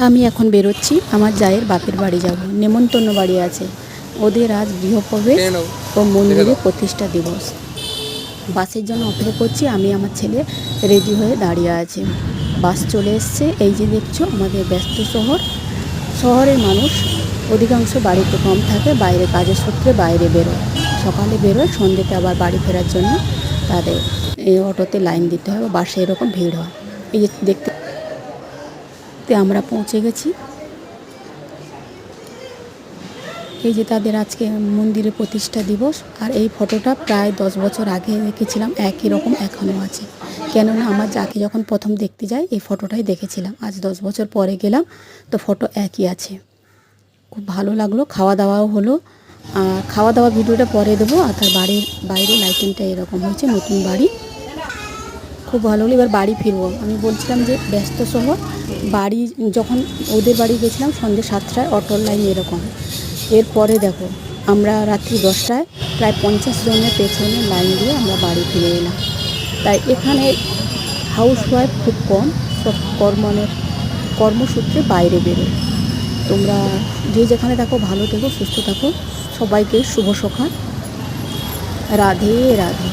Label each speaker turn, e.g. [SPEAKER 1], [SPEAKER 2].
[SPEAKER 1] আমি এখন বেরোচ্ছি আমার জায়ের বাপের বাড়ি যাব, নেমন্তন্ন বাড়ি আছে ওদের। আজ গৃহপ্রবেশ ও মন্দিরে প্রতিষ্ঠা দিবস। বাসের জন্য অপেক্ষা করছি, আমি আমার ছেলে রেডি হয়ে দাঁড়িয়ে আছে। বাস চলে এসছে। এই যে দেখছো আমাদের ব্যস্ত শহরের মানুষ অধিকাংশ বাড়িতে কম থাকে, বাইরে কাজের সূত্রে বাইরে বেরোয়, সকালে বেরোয়, সন্ধ্যেতে আবার বাড়ি ফেরার জন্য তাদের এই অটোতে লাইন দিতে হয়, বাসে এরকম ভিড় হয়। এই যে দেখতে আমরা পৌঁছে গেছি। এই যে তাদের আজকে মন্দিরে প্রতিষ্ঠা দিবস। আর এই ফটোটা প্রায় 10 বছর আগে দেখেছিলাম, একই রকম এখনও আছে। কেননা আমার যাকে যখন প্রথম দেখতে যাই এই ফটোটাই দেখেছিলাম, আজ 10 বছর পরে গেলাম তো ফটো একই আছে। খুব ভালো লাগলো। খাওয়া দাওয়াও হলো। খাওয়া দাওয়া ভিডিওটা পরে দেবো। আর তার বাড়ির বাইরে লাইটিংটা এরকম হয়েছে, নতুন বাড়ি, খুব ভালো হলো। এবার বাড়ি ফিরবো। আমি বলছিলাম যে ব্যস্ত শহর, বাড়ি যখন ওদের বাড়ি গেছিলাম সন্ধ্যে 7টায়, অটোর লাইন এরকম। এরপরে দেখো আমরা রাত্রি 10টায় প্রায় 50 জনের পেছনে লাইন দিয়ে আমরা বাড়ি ফিরে এলাম। তাই এখানে হাউসওয়াইফ খুব কম, সব কর্মসূত্রে বাইরে বেরোয়। তোমরা যে যেখানে থাকো ভালো থেকো, সুস্থ থাকো। সবাইকে শুভ সকাল। রাধে রাধে।